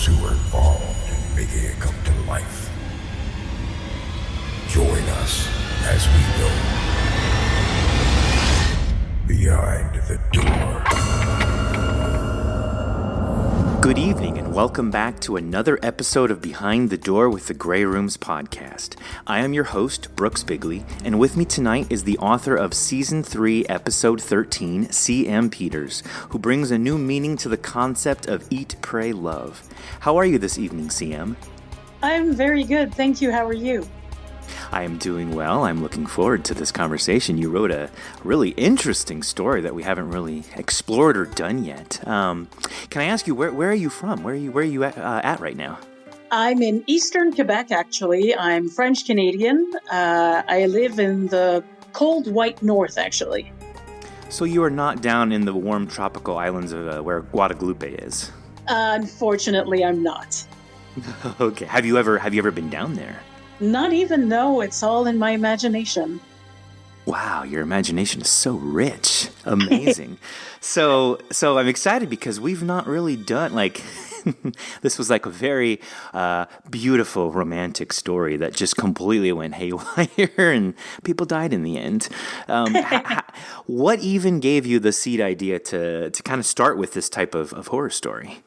those who are involved in making it come to life. Join us as we go behind the door. Good evening and welcome back to another episode of Behind the Door with the Grey Rooms podcast. I am your host, Brooks Bigley, and with me tonight is the author of Season 3, Episode 13, C.M. Peters, who brings a new meaning to the concept of eat, pray, love. How are you this evening, C.M.? I'm very good, thank you. How are you? I am doing well. I'm looking forward to this conversation. You wrote a really interesting story that we haven't really explored or done yet. Can I ask you, where are you from? Where are you at right now? I'm in Eastern Quebec, actually. I'm French-Canadian. I live in the cold white north, actually. So you are not down in the warm tropical islands of where Guadalupe is? Unfortunately, I'm not. Okay. Have you ever been down there? Not even, no. It's all in my imagination. Wow, your imagination is so rich. Amazing. So I'm excited because we've not really done, this was like a very beautiful romantic story that just completely went haywire and people died in the end. What even gave you the seed idea to kind of start with this type of horror story?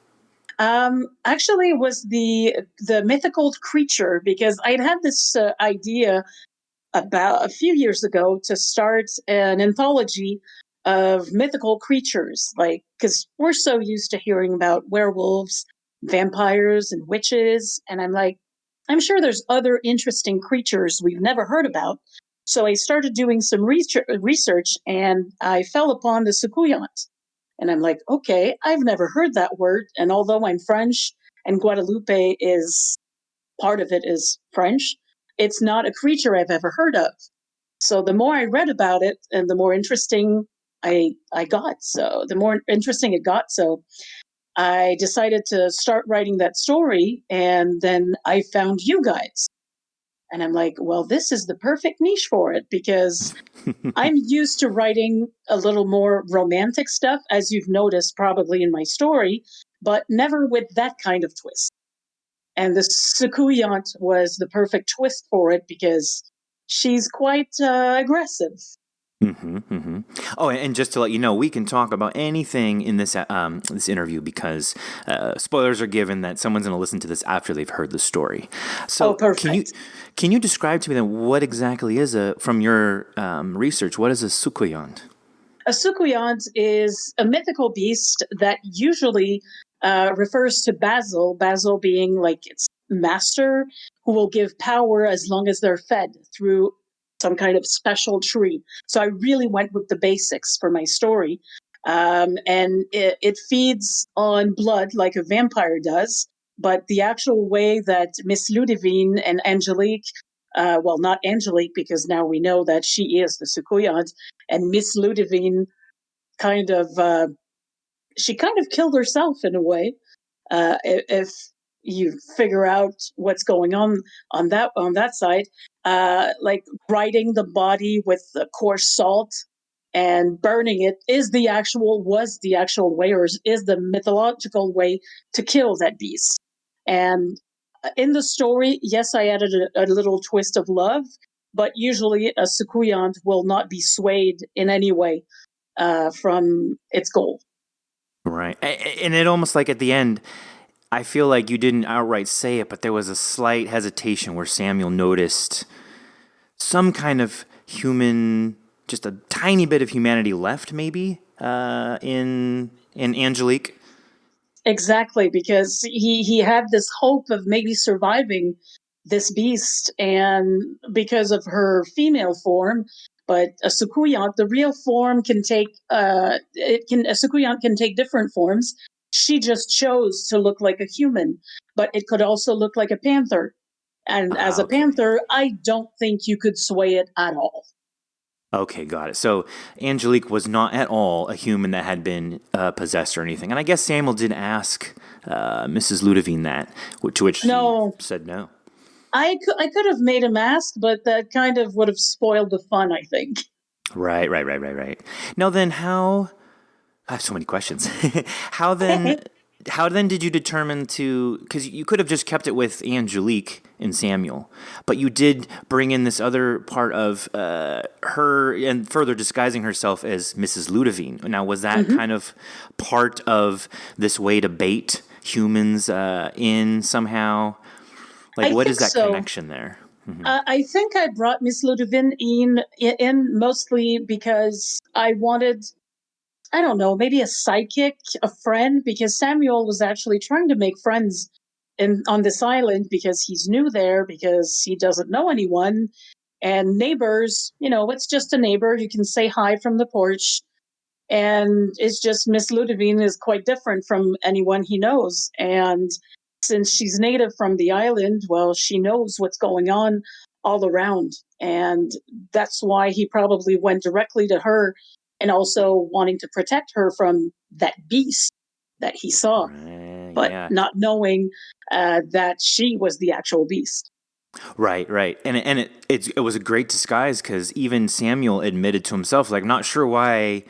Actually, it was the mythical creature, because I'd had this idea about a few years ago to start an anthology of mythical creatures, because we're so used to hearing about werewolves, vampires, and witches, and I'm sure there's other interesting creatures we've never heard about. So I started doing some research, and I fell upon the succulent. And I'm like, okay, I've never heard that word. And although I'm French and Guadalupe is part of it is French, it's not a creature I've ever heard of. So the more I read about it and the more interesting I got. So the more interesting it got. So I decided to start writing that story. And then I found you guys. And I'm like, well, this is the perfect niche for it, because I'm used to writing a little more romantic stuff, as you've noticed probably in my story, but never with that kind of twist. And the succulent was the perfect twist for it because she's quite aggressive. Mm-hmm, mm-hmm. Oh, and just to let you know, we can talk about anything in this interview because spoilers are given that someone's going to listen to this after they've heard the story. So, perfect. Can you describe to me then what exactly is from your research? What is a succulent? A succulent is a mythical beast that usually refers to Basil. Basil being like its master, who will give power as long as they're fed through some kind of special tree. So I really went with the basics for my story. And it feeds on blood like a vampire does. But the actual way that Miss Ludivine and Angélique, well, not Angélique, because now we know that she is the succulent, and Miss Ludivine she kind of killed herself in a way. If you figure out what's going on that side, like writing the body with the coarse salt and burning it was the actual way, or is the mythological way to kill that beast. And in the story, yes, I added a little twist of love, but usually a succulent will not be swayed in any way from its goal. Right. And it almost like at the end, I feel like you didn't outright say it, but there was a slight hesitation where Samuel noticed some kind of human, just a tiny bit of humanity left, maybe, in Angélique. Exactly, because he had this hope of maybe surviving this beast, and because of her female form. But a succulent, the real form can take a succulent can take different forms. She just chose to look like a human, but it could also look like a panther. And as a panther, I don't think you could sway it at all. Okay, got it. So Angélique was not at all a human that had been possessed or anything. And I guess Samuel did ask Mrs. Ludivine that, to which she said no. I could have made a mask, but that kind of would have spoiled the fun, I think. Right. Now then, how... I have so many questions. How then how then did you determine to, because you could have just kept it with Angélique and Samuel, but you did bring in this other part of her and further disguising herself as Mrs. Ludivine. Now, was that kind of part of this way to bait humans in somehow? Like, I what think is that so. connection there? I think I brought Miss Ludivine in mostly because I wanted, I don't know, maybe a sidekick, a friend, because Samuel was actually trying to make friends on this island because he's new there, because he doesn't know anyone. And neighbors, it's just a neighbor. You can say hi from the porch. And it's just Miss Ludivine is quite different from anyone he knows. And since she's native from the island, well, she knows what's going on all around. And that's why he probably went directly to her, and also wanting to protect her from that beast that he saw, Right, but yeah. not knowing that she was the actual beast. Right, right, and it was a great disguise because even Samuel admitted to himself, like, not sure why I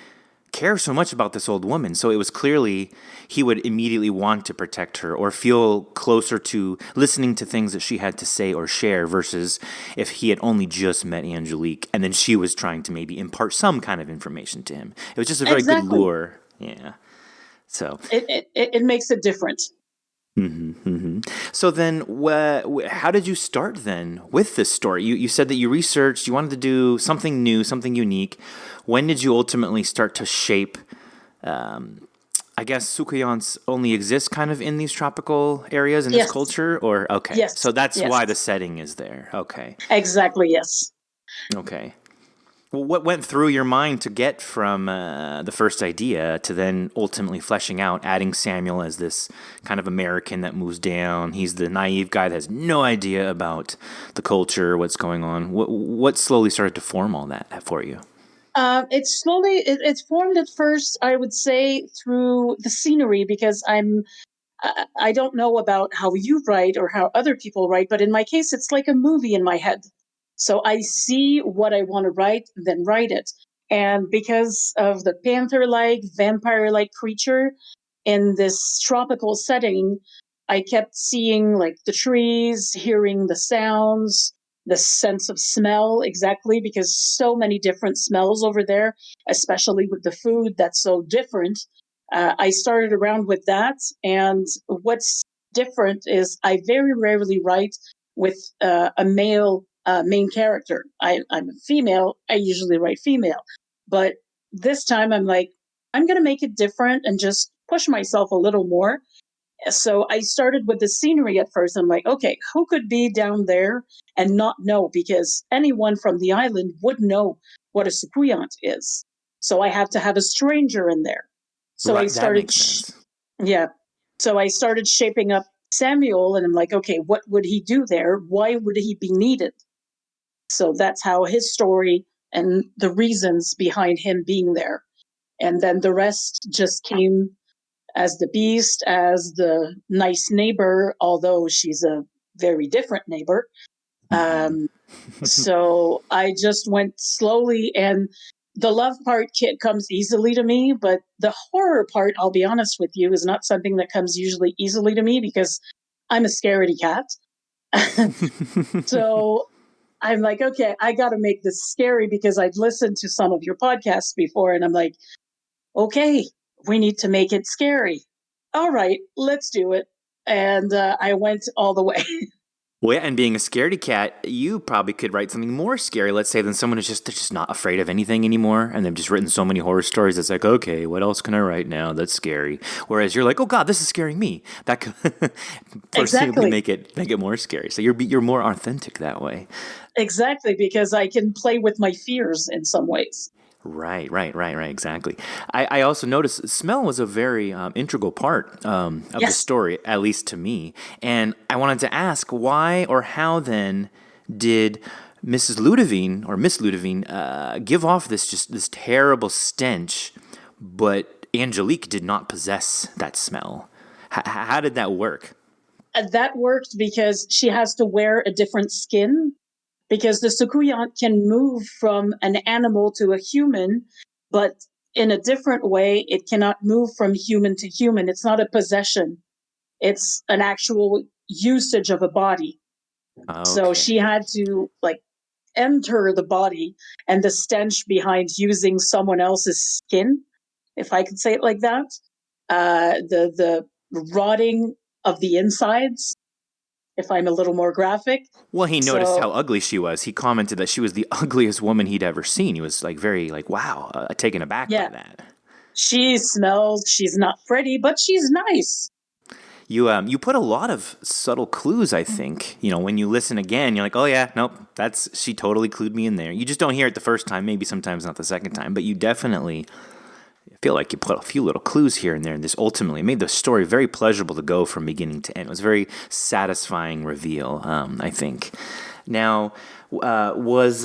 care so much about this old woman. So it was clearly he would immediately want to protect her or feel closer to listening to things that she had to say or share versus if he had only just met Angélique and then she was trying to maybe impart some kind of information to him. It was just a very good Exactly. lure. Yeah. So It makes it different. So then, how did you start then with this story? You said that you researched, you wanted to do something new, something unique. When did you ultimately start to shape? I guess sucuyants only exist kind of in these tropical areas in this Yes. culture, or okay, Yes. so that's Yes. why the setting is there. Okay, Exactly. Yes. okay. Well, what went through your mind to get from the first idea to then ultimately fleshing out, adding Samuel as this kind of American that moves down? He's the naive guy that has no idea about the culture, what's going on. What slowly started to form all that for you? It's formed at first, I would say, through the scenery, because I don't know about how you write or how other people write, but in my case, it's like a movie in my head. So I see what I want to write, then write it. And because of the panther-like, vampire-like creature in this tropical setting, I kept seeing like the trees, hearing the sounds, the sense of smell, exactly, because so many different smells over there, especially with the food that's so different. I started around with that. And what's different is I very rarely write with a male main character. I'm a female. I usually write female. But this time I'm like, I'm going to make it different and just push myself a little more. So I started with the scenery at first. I'm like, okay, who could be down there and not know? Because anyone from the island would know what a sucuyant is. So I have to have a stranger in there. So I Right, that started, makes sense. yeah. So I started shaping up Samuel, and I'm like, okay, what would he do there? Why would he be needed? So that's how his story and the reasons behind him being there. And then the rest just came as the beast, as the nice neighbor, although she's a very different neighbor. Um, so I just went slowly, and the love part comes easily to me, but the horror part, I'll be honest with you, is not something that comes usually easily to me because I'm a scaredy cat. So I'm like, okay, I got to make this scary because I'd listened to some of your podcasts before, and I'm like, okay, we need to make it scary. All right, let's do it. And I went all the way. Well, yeah, and being a scaredy cat, you probably could write something more scary, let's say, than someone who's they're just not afraid of anything anymore, and they've just written so many horror stories. It's like, okay, what else can I write now that's scary? Whereas you're like, oh God, this is scaring me. That could presumably Exactly. make it more scary. So you're more authentic that way. Exactly, because I can play with my fears in some ways. Right. Exactly. I also noticed smell was a very integral part of the Yes. story, at least to me. And I wanted to ask why or how then did Mrs. Ludivine or Miss Ludivine give off this terrible stench, but Angélique did not possess that smell? How did that work? That worked because she has to wear a different skin, because the sucuyant can move from an animal to a human, but in a different way, it cannot move from human to human. It's not a possession. It's an actual usage of a body. So she Okay. had to like enter the body, and the stench behind using someone else's skin, if I could say it like that, the rotting of the insides, if I'm a little more graphic. Well, he noticed how So ugly she was. He commented that she was the ugliest woman he'd ever seen. He was like very like, wow, taken aback by yeah, that. she smells. She's not pretty, but she's nice. You put a lot of subtle clues, I think. You know, when you listen again, you're like, oh yeah, nope, that's she totally clued me in there. You just don't hear it the first time, maybe sometimes not the second time, but you definitely feel like you put a few little clues here and there, and this ultimately made the story very pleasurable to go from beginning to end. It was a very satisfying reveal, I think. Now, was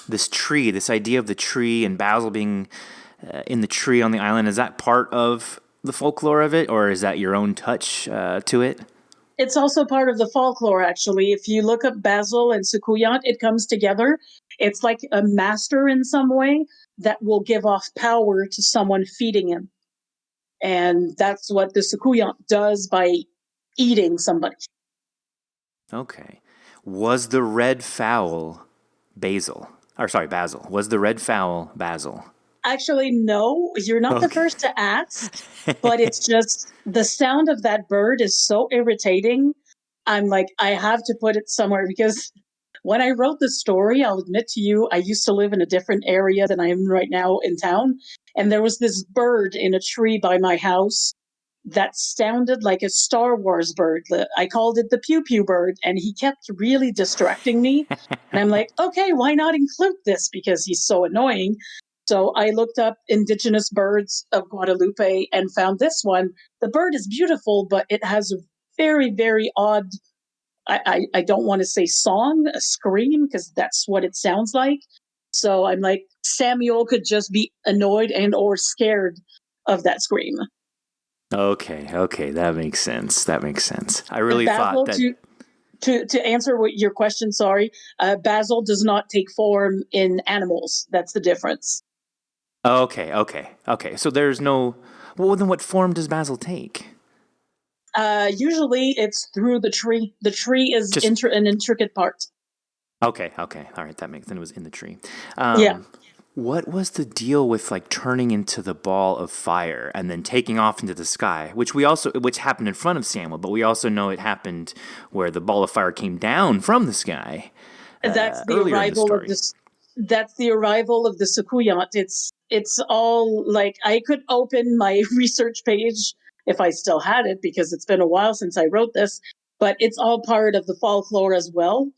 this tree, this idea of the tree and Basil being in the tree on the island, is that part of the folklore of it, or is that your own touch to it? It's also part of the folklore, actually. If you look up Basil and Succulent, it comes together. It's like a master in some way that will give off power to someone feeding him. And that's what the Succulent does by eating somebody. Okay. Was the red fowl Basil? Or sorry, Basil. Was the red fowl Basil? Actually, no, you're not the Okay. first to ask, but it's just the sound of that bird is so irritating. I'm like, I have to put it somewhere because when I wrote the story, I'll admit to you, I used to live in a different area than I am right now in town. And there was this bird in a tree by my house that sounded like a Star Wars bird. I called it the Pew Pew bird, and he kept really distracting me. And I'm like, okay, why not include this? Because he's so annoying. So I looked up indigenous birds of Guadalupe and found this one. The bird is beautiful, but it has a very, very odd, I don't want to say song, a scream, because that's what it sounds like. So I'm like, Samuel could just be annoyed and or scared of that scream. Okay, okay, that makes sense. That makes sense. I But really thought Basil, that. to answer what your question, sorry, Basil does not take form in animals. That's the difference. Okay, okay, okay. So there's no. Well, then what form does Basil take? Usually, it's through the tree. The tree is Just an intricate part. okay, okay. All right, that makes. Then it was in the tree. Yeah, What was the deal with like turning into the ball of fire and then taking off into the sky, which happened in front of Samuel, but we also know it happened where the ball of fire came down from the sky that's the earlier in the arrival of story. this. That's the arrival of the succulent. It's all like I could open my research page if I still had it because it's been a while since I wrote this, but it's all part of the folklore as well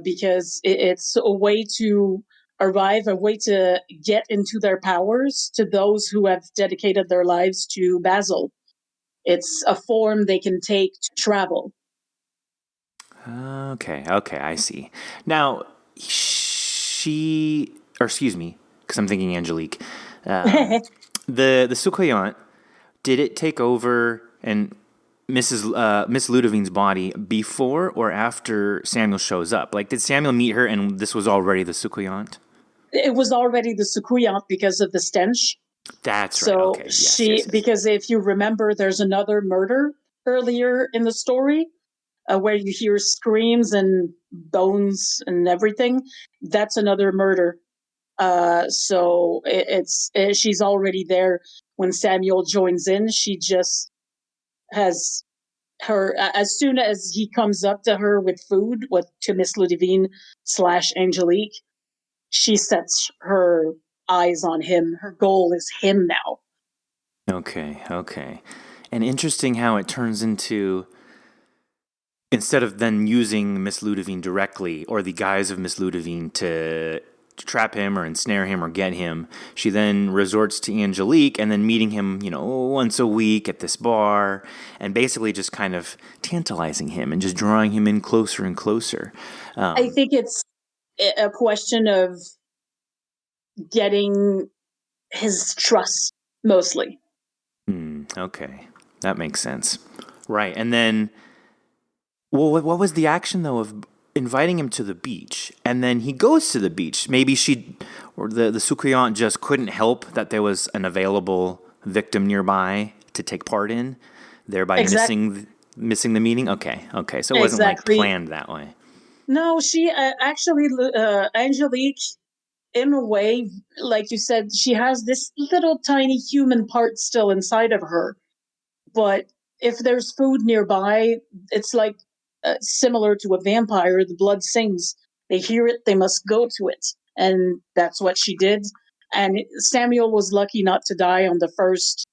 because it's a way to arrive, a way to get into their powers to those who have dedicated their lives to Basil. It's a form they can take to travel. Okay, okay, I see. Now, she, or excuse me, because I'm thinking Angélique, the Sukoyant, did it take over and Miss Ludivine's body before or after Samuel shows up? Like, did Samuel meet her and this was already the Sukoyant? It was already the succulent because of the stench. That's right. So Okay. Yes. Yes. Yes. because if you remember, there's another murder earlier in the story where you hear screams and bones and everything. That's another murder. So she's already there when Samuel joins in. She just has her as soon as he comes up to her with food, with to Miss Ludivine slash Angélique, she sets her eyes on him. Her goal is him now. Okay. Okay. And interesting how it turns into instead of then using Miss Ludivine directly or the guise of Miss Ludivine to trap him or ensnare him or get him, she then resorts to Angélique and then meeting him, once a week at this bar and basically just kind of tantalizing him and just drawing him in closer and closer. I think it's a question of getting his trust mostly. Okay, that makes sense. Right, and then, well, what was the action though of inviting him to the beach, and then he goes to the beach? Maybe she, or the suppliant just couldn't help that there was an available victim nearby to take part in, thereby missing the meeting? Okay. So it wasn't like Exactly. planned that way. No, she actually, Angélique, in a way, like you said, she has this little tiny human part still inside of her. But if there's food nearby, it's like similar to a vampire. The blood sings. They hear it, they must go to it. And that's what she did. And Samuel was lucky not to die on the first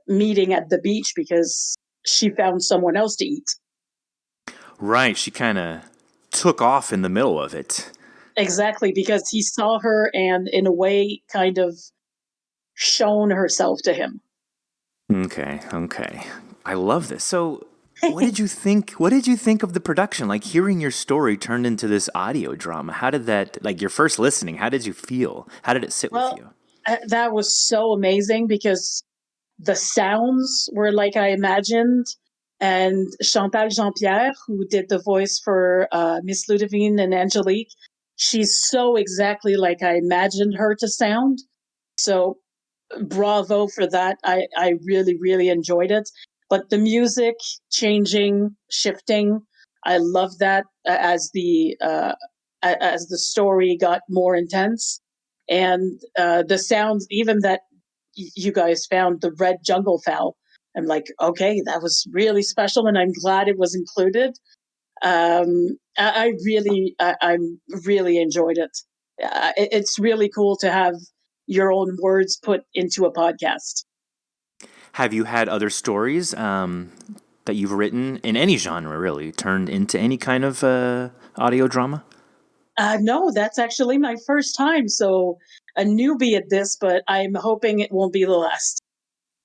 meeting at the beach because she found someone else to eat. Right. She kind of took off in the middle of it. Exactly, because he saw her and, in a way, kind of shown herself to him. Okay. I love this. So, what did you think? What did you think of the production? Like hearing your story turned into this audio drama. How did that? Like your first listening, how did you feel? How did it sit with you? That was so amazing because the sounds were like I imagined. And Chantal Jean-Pierre, who did the voice for Miss Ludivine and Angélique, she's so exactly like I imagined her to sound. So bravo for that. I really, really enjoyed it. But the music changing, shifting, I love that as the story got more intense. And the sounds, even that you guys found the red jungle fowl. I'm like, okay, that was really special, and I'm glad it was included. I really enjoyed it. It's really cool to have your own words put into a podcast. Have you had other stories that you've written in any genre, really, turned into any kind of audio drama? No, that's actually my first time, so a newbie at this, but I'm hoping it won't be the last.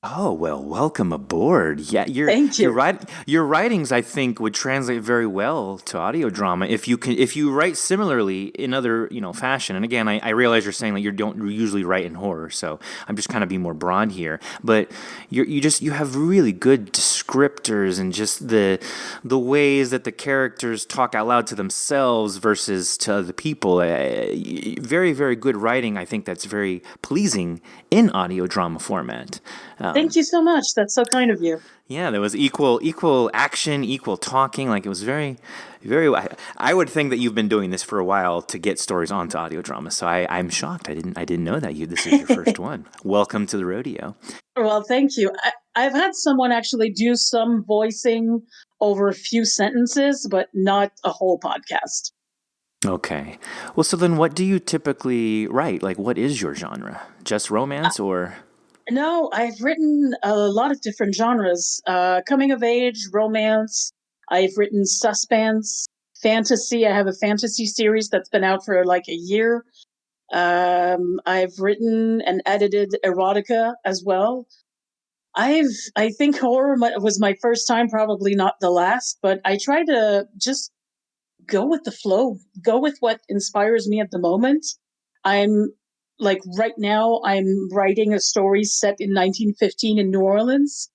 Oh, well, welcome aboard. Yeah, Thank you. your writings I think would translate very well to audio drama if you write similarly in other, fashion. And again, I realize you're saying that you don't usually write in horror, so I'm just kind of being more broad here. But you have really good descriptors and just the ways that the characters talk out loud to themselves versus to other people. Very, very good writing. I think that's very pleasing in audio drama format. Thank you so much. That's so kind of you. Yeah, there was equal action, equal talking. Like it was very, very. I would think that you've been doing this for a while to get stories onto audio drama. So I'm shocked. I didn't know that this is your first one. Welcome to the rodeo. Well, thank you. I've had someone actually do some voicing over a few sentences, but not a whole podcast. Okay. Well, so then what do you typically write? Like, what is your genre? Just romance or? No, I've written a lot of different genres. Coming of age, romance. I've written suspense, fantasy. I have a fantasy series that's been out for like a year. I've written and edited erotica as well. I think horror was my first time, probably not the last, but I try to just go with the flow, go with what inspires me at the moment. I'm like right now, I'm writing a story set in 1915 in New Orleans.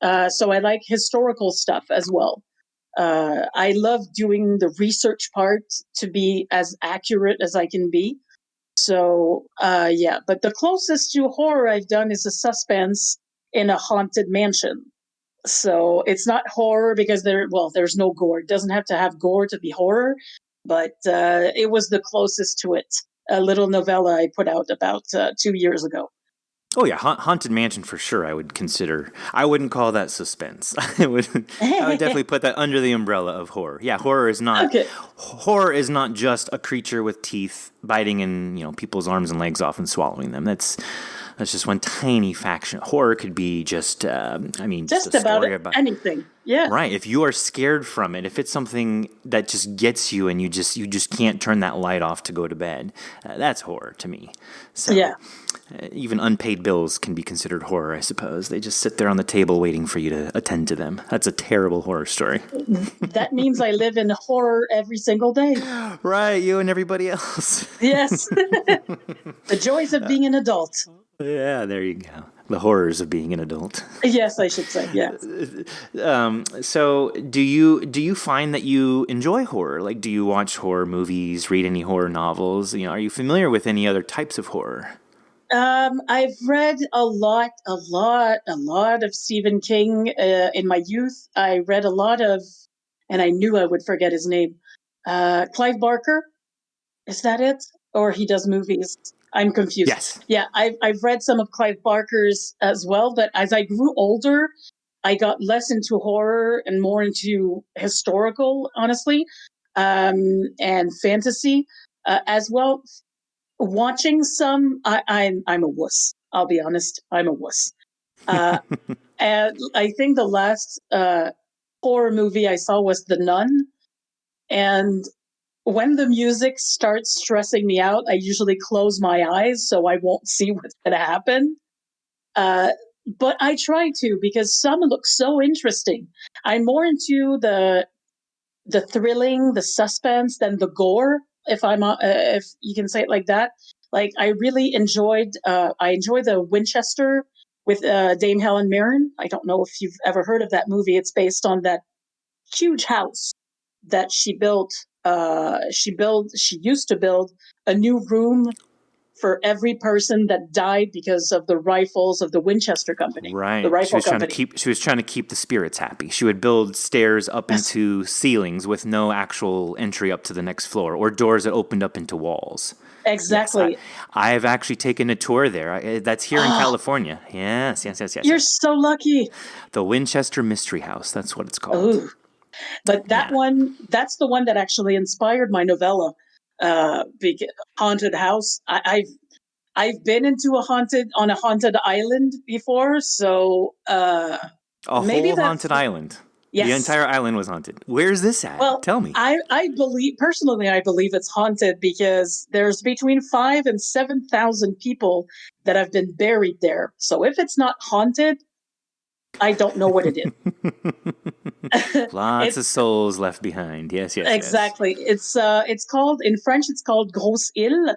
So I like historical stuff as well. I love doing the research part to be as accurate as I can be. So, yeah, but the closest to horror I've done is a suspense in a haunted mansion. So it's not horror because there's no gore. It doesn't have to have gore to be horror, but it was the closest to it. A little novella I put out about 2 years ago. Oh yeah, haunted mansion for sure. I would consider. I wouldn't call that suspense. I would definitely put that under the umbrella of horror. Yeah, horror is not. Okay. Horror is not just a creature with teeth biting in people's arms and legs off and swallowing them. That's just one tiny faction. Horror could be just. Just a story about anything. Yeah. Right. If you are scared from it, if it's something that just gets you and you just can't turn that light off to go to bed, that's horror to me. So. Yeah. Even unpaid bills can be considered horror, I suppose. They just sit there on the table waiting for you to attend to them. That's a terrible horror story. That means I live in horror every single day. Right, you and everybody else. Yes. The joys of being an adult. Yeah, there you go. The horrors of being an adult. Yes, I should say yes. So do you find that you enjoy horror? Like, do you watch horror movies, read any horror novels? Are you familiar with any other types of horror? I've read a lot of Stephen King in my youth. I read a lot of, and I knew I would forget his name. Clive Barker, is that it? Or he does movies? I'm confused. Yes. Yeah, I've read some of Clive Barker's as well, but as I grew older, I got less into horror and more into historical, honestly, and fantasy as well. Watching some, I'm a wuss. I'll be honest, I'm a wuss. Uh, and I think the last horror movie I saw was The Nun, and when the music starts stressing me out, I usually close my eyes so I won't see what's going to happen. Uh, but I try to because some look so interesting. I'm more into the thrilling, the suspense than the gore. If you can say it like that. Like I really enjoyed. I enjoy the Winchester with Dame Helen Mirren. I don't know if you've ever heard of that movie. It's based on that huge house that she built. She used to build a new room for every person that died because of the rifles of the Winchester Company, the Right. She rifle was trying to company. keep she was trying to keep the spirits happy. She would build stairs up Yes, into ceilings with no actual entry up to the next floor or doors that opened up into walls. Yes, exactly. I've actually taken a tour there. That's here in Oh, California. Yes, yes, yes, yes, you're yes. so lucky. The Winchester Mystery House. That's what it's called. Oh, but that Yeah. one, that's the one that actually inspired my novella, big haunted house. I've been into a haunted island before, so A maybe whole that's haunted island. The yes. entire island was haunted. Where's this at? Well, Tell me. I believe personally, I believe it's haunted because there's between 5,000 and 7,000 people that have been buried there. So if it's not haunted, I don't know what it is. Lots of It's souls left behind. Yes, yes, yes. exactly. It's called in French. It's called Grosse Île,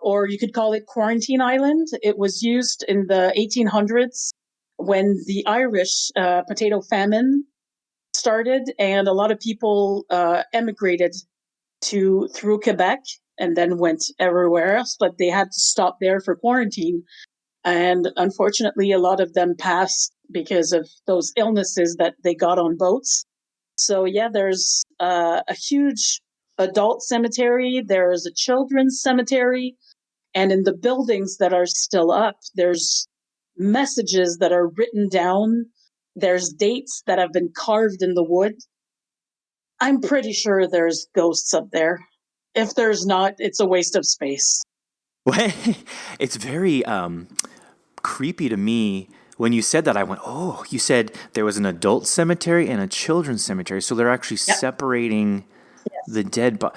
or you could call it Quarantine Island. It was used in the 1800s when the Irish potato famine started, and a lot of people emigrated to through Quebec and then went everywhere else. But they had to stop there for quarantine, and unfortunately, a lot of them passed because of those illnesses that they got on boats. So yeah, there's a huge adult cemetery. There's a children's cemetery, and in the buildings that are still up, there's messages that are written down. There's dates that have been carved in the wood. I'm pretty sure there's ghosts up there. If there's not, it's a waste of space. What? It's very creepy to me. When you said that, I went, oh, you said there was an adult cemetery and a children's cemetery. So they're actually Yeah. separating the Yes. dead. But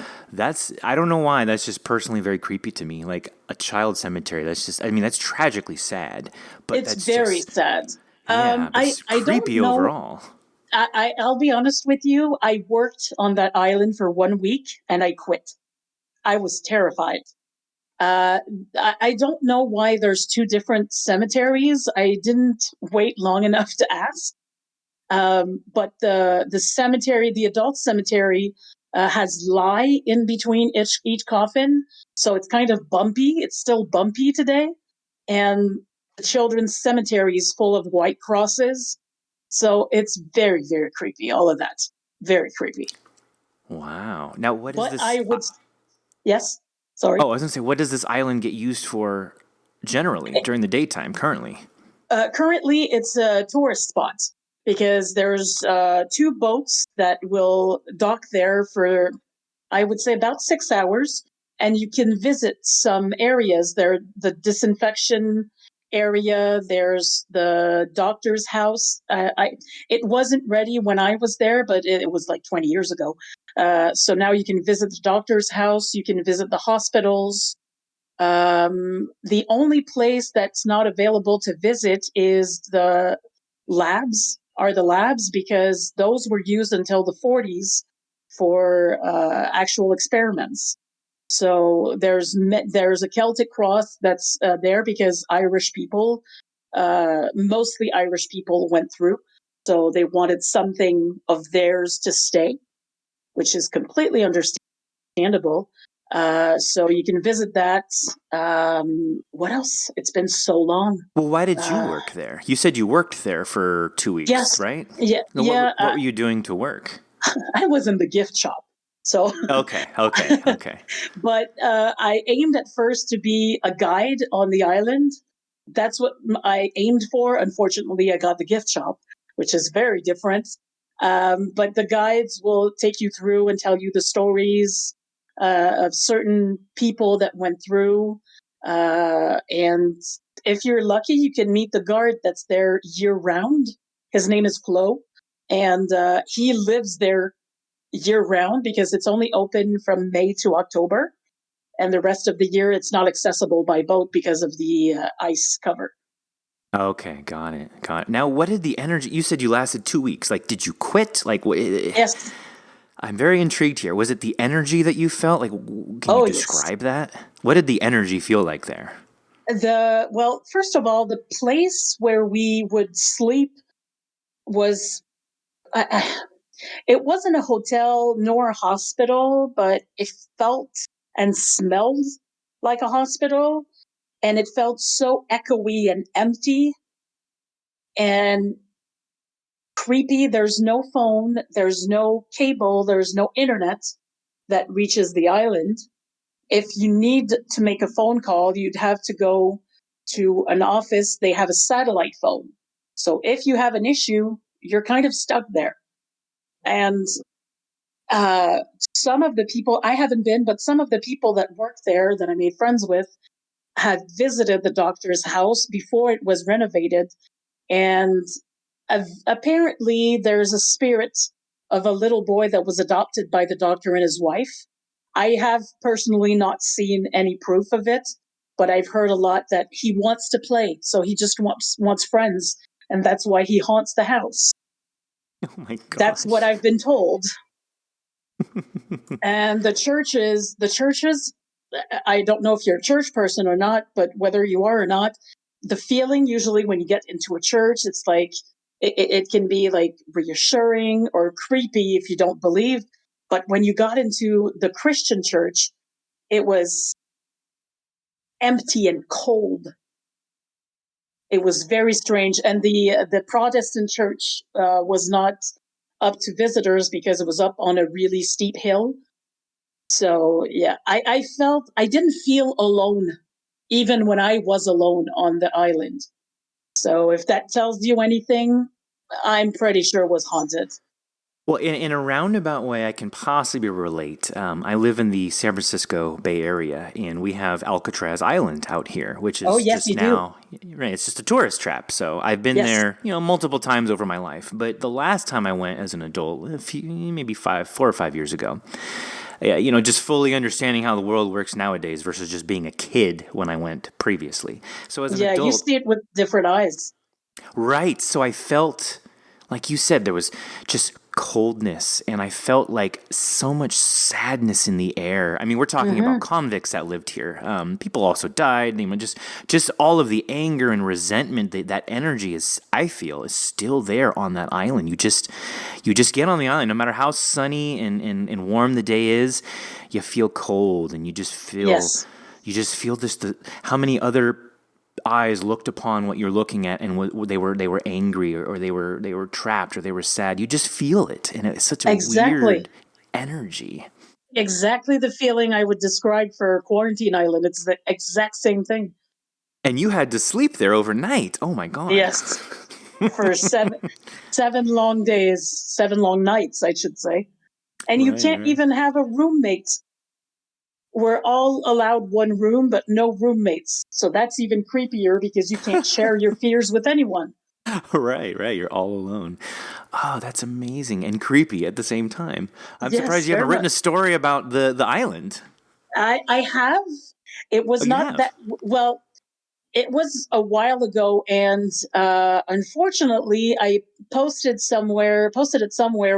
I don't know why. That's just personally very creepy to me. Like a child cemetery. I mean, that's tragically sad. But It's that's very just, sad. yeah, but it's I don't creepy know. overall. I'll be honest with you. I worked on that island for 1 week and I quit. I was terrified. Uh, I don't know why there's two different cemeteries. I didn't wait long enough to ask. But the cemetery, the adult cemetery, has lye in between each coffin, so it's kind of bumpy. It's still bumpy today, and the children's cemetery is full of white crosses, so it's very very creepy. All of that, very creepy. Wow. Now, what is But this? I would yes, sorry. Oh, I was going to say, what does this island get used for generally during the daytime currently? Currently, it's a tourist spot because there's two boats that will dock there for, I would say, about 6 hours, and you can visit some areas. There, the disinfection area. There's the doctor's house. It wasn't ready when I was there, but it was like 20 years ago. So now you can visit the doctor's house. You can visit the hospitals. The only place that's not available to visit is the labs, because those were used until the 40s for actual experiments. So there's a Celtic cross that's there because Irish people mostly Irish people went through. So they wanted something of theirs to stay, which is completely understandable. So you can visit that. What else? It's been so long. Well, why did you Uh, work there? You said you worked there for 2 weeks, yes, right? yeah, Now, yeah. what were you doing to work? I was in the gift shop, so Okay, okay, okay. but I aimed at first to be a guide on the island. That's what I aimed for. Unfortunately, I got the gift shop, which is very different. But the guides will take you through and tell you the stories of certain people that went through. And if you're lucky, you can meet the guard that's there year round. His name is Flo, and he lives there year round because it's only open from May to October. And the rest of the year, it's not accessible by boat because of the ice cover. Okay, got it, got it. Now, what did the energy? You said you lasted 2 weeks. Like, did you quit? Like, Yes. I'm very intrigued here. Was it the energy that you felt? Like, can you Oh, yes. describe that? What did the energy feel like there? First of all, the place where we would sleep was, uh, it wasn't a hotel nor a hospital, but it felt and smelled like a hospital. And it felt so echoey and empty and creepy. There's no phone, there's no cable, there's no internet that reaches the island. If you need to make a phone call, you'd have to go to an office. They have a satellite phone. So if you have an issue, you're kind of stuck there. And uh, some of the people, I haven't been, but some of the people that work there that I made friends with had visited the doctor's house before it was renovated. And apparently, there's a spirit of a little boy that was adopted by the doctor and his wife. I have personally not seen any proof of it, but I've heard a lot that he wants to play, so he just wants friends, and that's why he haunts the house. Oh my That's what gosh. I've been told. And the churches, I don't know if you're a church person or not, but whether you are or not, the feeling usually when you get into a church, it's like it can be like reassuring or creepy if you don't believe. But when you got into the Christian church, it was empty and cold. It was very strange, and the Protestant church was not up to visitors because it was up on a really steep hill. So yeah, I felt I didn't feel alone even when I was alone on the island. So if that tells you anything, I'm pretty sure it was haunted. Well, in a roundabout way, I can possibly relate. I live in the San Francisco Bay Area, and we have Alcatraz Island out here, which Oh is yes, just you do. now, right, it's just a tourist trap. So I've been Yes. there, multiple times over my life. But the last time I went as an adult, maybe 4 or 5 years ago, yeah, just fully understanding how the world works nowadays versus just being a kid when I went previously. So as an Yeah, you adult, see it with different eyes. right. So I felt, like you said, there was just coldness, and I felt like so much sadness in the air. I mean, we're talking about Hmm. convicts that lived here. People also died. Just all of the anger and resentment that energy is. I feel is still there on that island. You just get on the island, no matter how sunny and warm the day is, you feel cold, and Yes. you just feel this. How many other eyes looked upon what you're looking at, and they were angry, or they were trapped, or they were sad. You just feel it, and it's such a Exactly. weird energy. Exactly the feeling I would describe for Quarantine Island. It's the exact same thing. And you had to sleep there overnight. Oh my god. Yes. For seven long days, 7 long nights, I should say. And you Right, can't right. even have a roommate. We're all allowed one room, but no roommates. So that's even creepier because you can't share your fears with anyone. Right, right. You're all alone. Oh, that's amazing and creepy at the same time. I'm surprised Yes, you very haven't written much. a story about the island. I have. It Oh, was you not have. that well. It was a while ago, and unfortunately, I posted it somewhere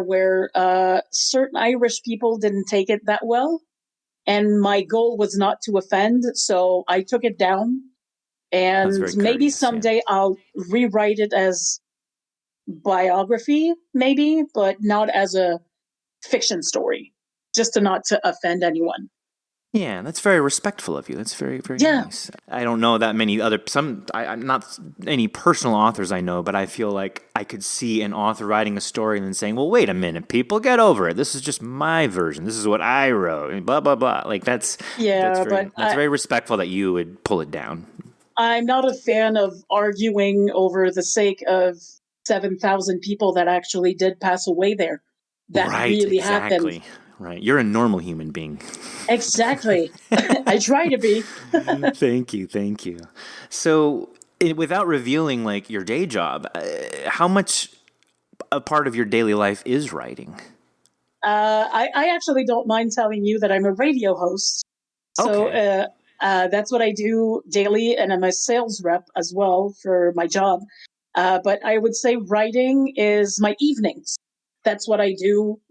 where certain Irish people didn't take it that well, and my goal was not to offend, so I took it down. That's And very maybe courteous. Yeah. someday I'll rewrite it as biography, maybe, but not as a fiction story, just to not to offend anyone. Yeah, that's very respectful of you. That's very, very Yeah, nice. I don't know that many other I'm not any personal authors I know, but I feel like I could see an author writing a story and then saying, "Well, wait a minute, people, get over it. This is just my version. This is what I wrote." And blah blah blah. Like yeah, but that's very respectful that you would pull it down. I'm not a fan of arguing over the sake of 7,000 people that actually did pass away there. That Right, really happened. exactly. Right. You're a normal human being. Exactly. I try to be. Thank you, thank you. So, without revealing like your day job, how much a part of your daily life is writing? I actually don't mind telling you that I'm a radio host. So Okay. that's what I do daily, and I'm a sales rep as well for my job. But I would say writing is my evenings. That's what I do.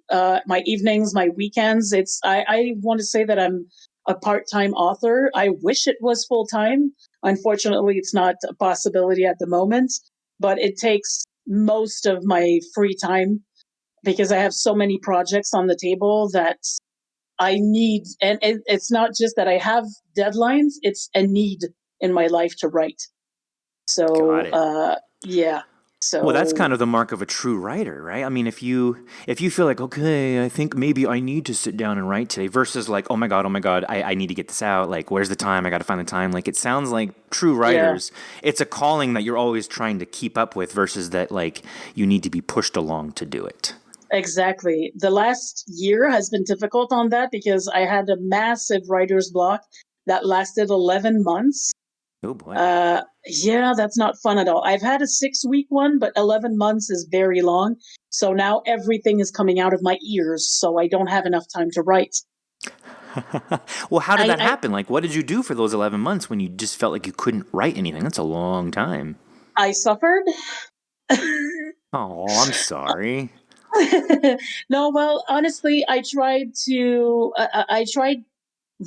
My evenings, my weekends. I want to say that I'm a part-time author. I wish it was full-time. Unfortunately, it's not a possibility at the moment, but it takes most of my free time because I have so many projects on the table that I need, and it's not just that I have deadlines, it's a need in my life to write. Got So, it. yeah. Well, that's So, kind of the mark of a true writer, right? I mean, if you feel like, okay, I think maybe I need to sit down and write today, versus like, oh my god, I need to get this out. Like, where's the time? I got to find the time. Like, it sounds like true yeah, writers. It's a calling that you're always trying to keep up with, versus that like you need to be pushed along to do it. exactly. The last year has been difficult on that because I had a massive writer's block that lasted 11 months. Oh boy. Yeah, that's not fun at all. I've had a 6-week one, but 11 months is very long. So now everything is coming out of my ears. So I don't have enough time to write. Well, how did that I, happen? Like, what did you do for those 11 months when you just felt like you couldn't write anything? That's a long time. I suffered. Oh, I'm sorry. No, well, honestly, I tried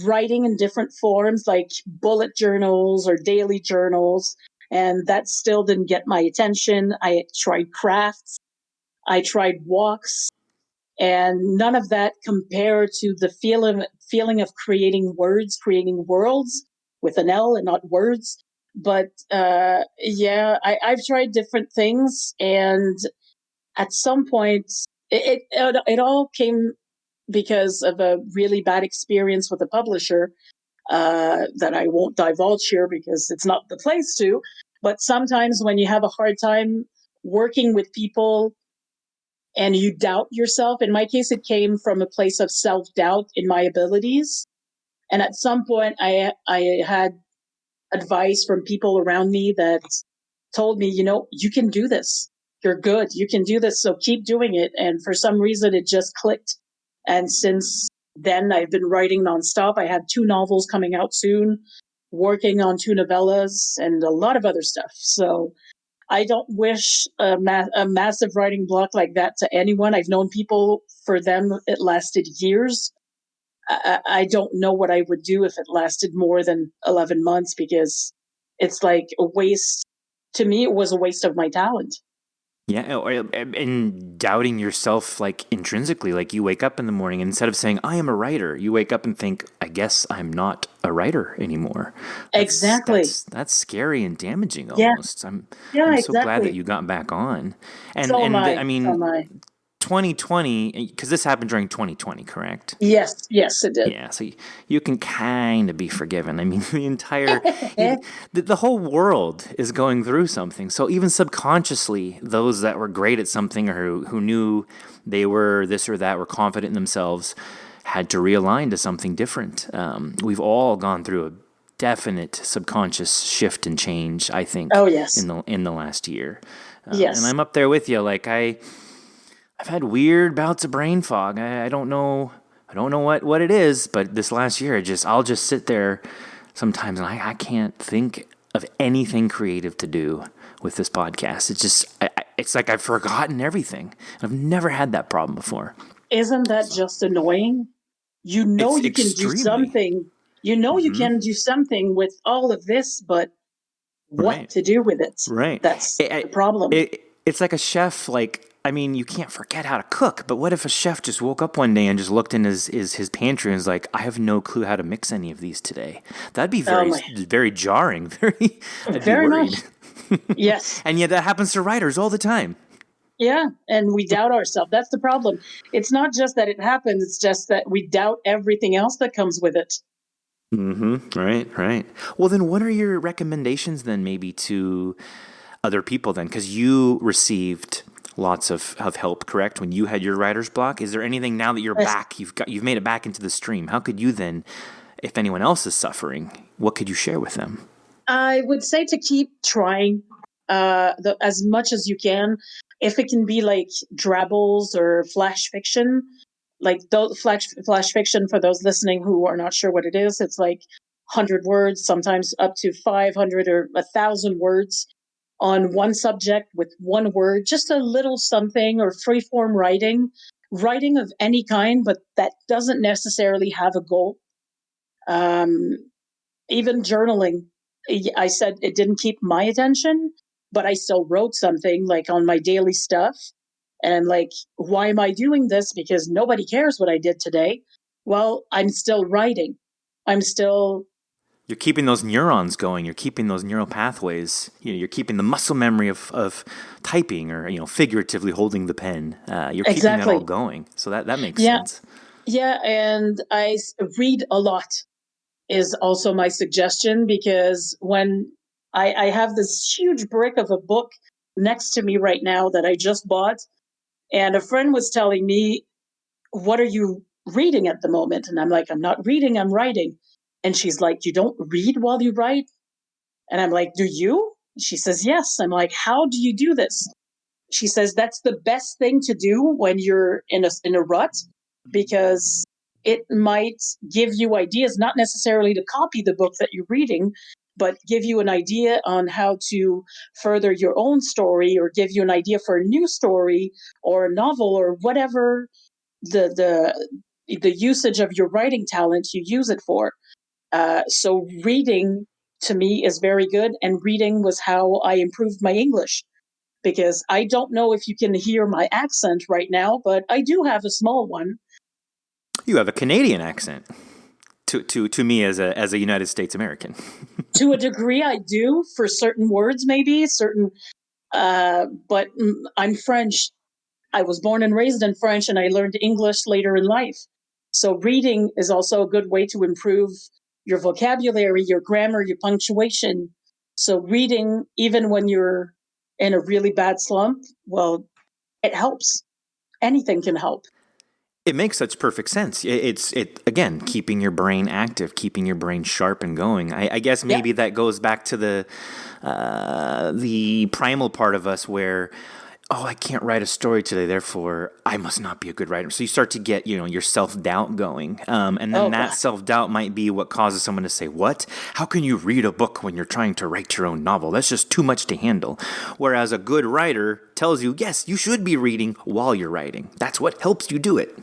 writing in different forms like bullet journals or daily journals, and that still didn't get my attention. I tried crafts, I tried walks, and none of that compared to the feeling of creating words, creating worlds with an L and not words. But yeah, I've tried different things, and at some point, it all came because of a really bad experience with a publisher that I won't divulge here because it's not the place to. But sometimes when you have a hard time working with people and you doubt yourself, in my case, it came from a place of self doubt in my abilities. And at some point, I had advice from people around me that told me, you can do this. You're good. You can do this. So keep doing it. And for some reason, it just clicked. And since then, I've been writing nonstop. I have 2 novels coming out soon, working on 2 novellas, and a lot of other stuff. So I don't wish a massive writing block like that to anyone. I've known people, for them, it lasted years. I don't know what I would do if it lasted more than 11 months because it's like a waste. To me, it was a waste of my talent. Yeah, and doubting yourself like intrinsically, like you wake up in the morning and instead of saying I am a writer, you wake up and think, I guess I'm not a writer anymore. Exactly. That's scary and damaging Yeah. almost. Yeah, I'm so glad that exactly. you got back on. So am I I. So am mean, I. 2020, because this happened during 2020, correct? Yes, yes, it did. Yeah, so you can kind of be forgiven. I mean, even the whole world is going through something. So even subconsciously, those that were great at something or who knew they were this or that, were confident in themselves, had to realign to something different. We've all gone through a definite subconscious shift and change, I think, Oh, yes. in the last year. And Yes. I'm up there with you. Like I've had weird bouts of brain fog. I don't know. I don't know what it is, but this last year, I'll just sit there sometimes and I can't think of anything creative to do with this podcast. It's just, it's like I've forgotten everything. I've never had that problem before. Isn't that So just annoying? You know it's you can do extremely. something. You know you can do something with all of this, but what Right. to do with it. Right. That's the problem. It's like a chef. Like, I mean, you can't forget how to cook, but what if a chef just woke up one day and just looked in his pantry and was like, I have no clue how to mix any of these today? That'd be Oh very, my, very jarring. Very, I'd be very worried. much. Yes. And yet that happens to writers all the time. Yeah. And we doubt ourselves. That's the problem. It's not just that it happens, it's just that we doubt everything else that comes with it. Mm-hmm. Right, right. Well, then what are your recommendations then maybe to other people then? Because you received lots of help, correct? When you had your writer's block. Is there anything now that you're Yes. back, you've made it back into the stream? How could you then, if anyone else is suffering, what could you share with them? I would say to keep trying as much as you can. If it can be like drabbles or flash fiction, like those flash fiction for those listening who are not sure what it is, it's like 100 words, sometimes up to 500 or 1,000 words on one subject with one word, just a little something, or free form writing, writing of any kind, but that doesn't necessarily have a goal. Um, Even journaling. I said it didn't keep my attention, but I still wrote something like on my daily stuff. And like, why am I doing this? Because nobody cares what I did today. Well, I'm still writing. I'm still, You're keeping those neurons going. You're keeping those neural pathways. You're keeping the muscle memory of typing or figuratively holding the pen. You're keeping that all exactly. going. So that makes Yeah. sense. Yeah. And read a lot is also my suggestion, because when I have this huge brick of a book next to me right now that I just bought, and a friend was telling me, what are you reading at the moment? And I'm like, I'm not reading, I'm writing. And she's like, you don't read while you write? And I'm like, do you? She says, yes. I'm like, how do you do this? She says, that's the best thing to do when you're in a rut, because it might give you ideas, not necessarily to copy the book that you're reading, but give you an idea on how to further your own story, or give you an idea for a new story or a novel or whatever the usage of your writing talent you use it for. So reading to me is very good, and reading was how I improved my English, because I don't know if you can hear my accent right now, but I do have a small one. You have a Canadian accent to me as a United States American. To a degree, I do for certain words, maybe certain, but I'm French. I was born and raised in French, and I learned English later in life. So reading is also a good way to improve your vocabulary, your grammar, your punctuation. So reading, even when you're in a really bad slump, well, it helps. Anything can help. It makes such perfect sense. It's again keeping your brain active, keeping your brain sharp and going. I guess Yeah. maybe that goes back to the primal part of us where, oh, I can't write a story today, therefore I must not be a good writer. So you start to get your self doubt going, and then Oh that God. self doubt might be what causes someone to say, "What? How can you read a book when you're trying to write your own novel? That's just too much to handle." Whereas a good writer tells you, "Yes, you should be reading while you're writing. That's what helps you do it."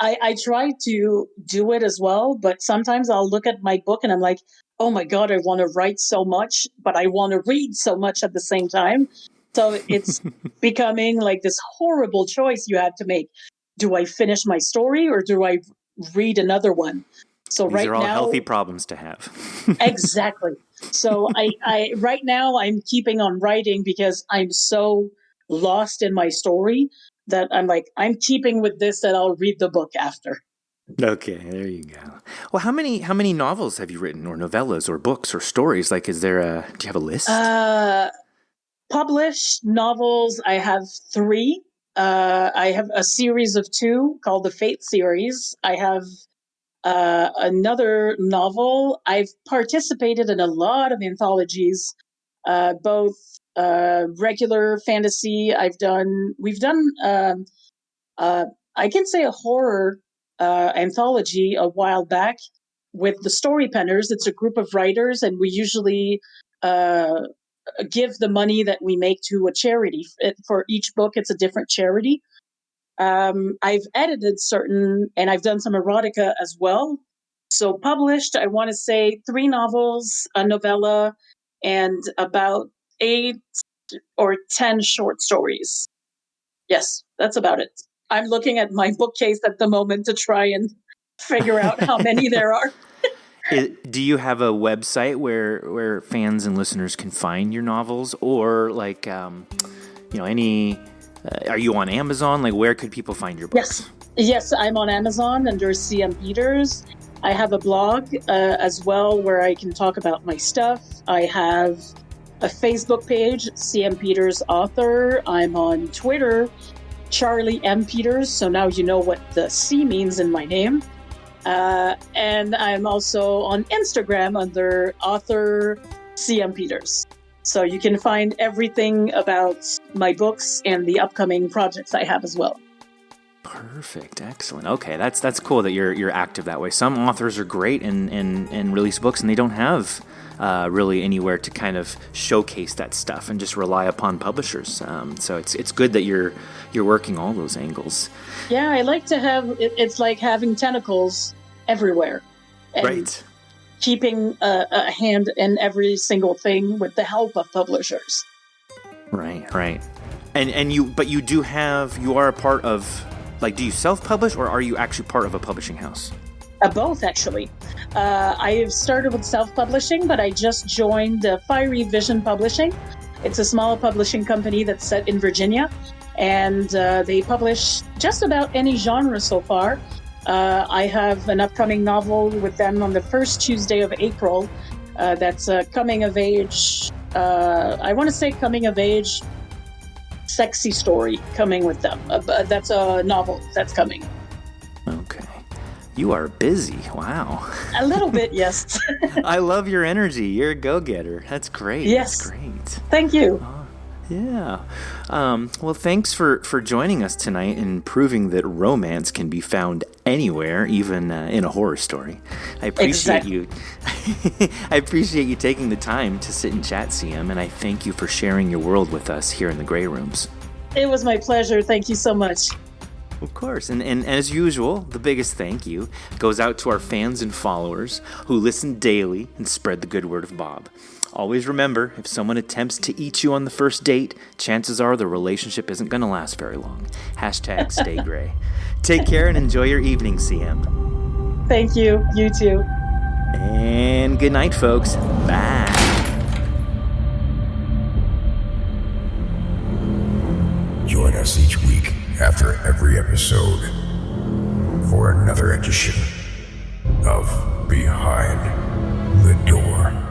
I try to do it as well, but sometimes I'll look at my book and I'm like, oh my God, I want to write so much, but I want to read so much at the same time. So it's becoming like this horrible choice you have to make. Do I finish my story, or do I read another one? So These right are all now, healthy problems to have. exactly. So I right now I'm keeping on writing because I'm so lost in my story that I'm like, I'm keeping with this, that I'll read the book after. Okay, there you go. Well, how many novels have you written, or novellas, or books, or stories? Like, is there a? Do you have a list? Uh, Published novels, I have three. I have a series of two called the Fate series. I have another novel. I've participated in a lot of anthologies, both regular fantasy. We've done, uh, I can say, a horror anthology a while back with the Story Penners. It's a group of writers, and we usually uh, give the money that we make to a charity. For each book, it's a different charity. I've edited certain, and I've done some erotica as well. So published, I want to say three novels, a novella, and about 8 or 10 short stories. Yes, that's about it. I'm looking at my bookcase at the moment to try and figure out how many there are. Do you have a website where fans and listeners can find your novels, or like any? Are you on Amazon? Like, where could people find your books? Yes, I'm on Amazon under CM Peters. I have a blog as well where I can talk about my stuff. I have a Facebook page, CM Peters Author. I'm on Twitter, Charlie M. Peters. So now you know what the C means in my name. And I'm also on Instagram under Author CM Peters. So you can find everything about my books and the upcoming projects I have as well. Perfect. Excellent. Okay, that's cool that you're active that way. Some authors are great and release books, and they don't have really anywhere to kind of showcase that stuff and just rely upon publishers. So it's good that you're working all those angles. Yeah, I like to have it's like having tentacles everywhere, and right. Keeping a hand in every single thing with the help of publishers. Right. And you are a part of. Like, do you self-publish, or are you actually part of a publishing house? Both, actually. I started with self-publishing, but I just joined Fiery Vision Publishing. It's a small publishing company that's set in Virginia, and they publish just about any genre so far. I have an upcoming novel with them on the first Tuesday of April. That's a coming-of-age, I want to say coming-of-age sexy story coming with them. That's a novel that's coming. Okay. You are busy. Wow. A little bit, yes. I love your energy. You're a go-getter. That's great. Yes. That's great. Thank you. Yeah. Well, thanks for joining us tonight and proving that romance can be found anywhere, even in a horror story. I appreciate you. I appreciate you taking the time to sit and chat, CM, and I thank you for sharing your world with us here in the Grey Rooms. It was my pleasure. Thank you so much. Of course. And as usual, the biggest thank you goes out to our fans and followers who listen daily and spread the good word of Bob. Always remember, if someone attempts to eat you on the first date, chances are the relationship isn't going to last very long. # stay gray. Take care and enjoy your evening, CM. Thank you. You too. And good night, folks. Bye. Join us each week after every episode for another edition of Behind the Door.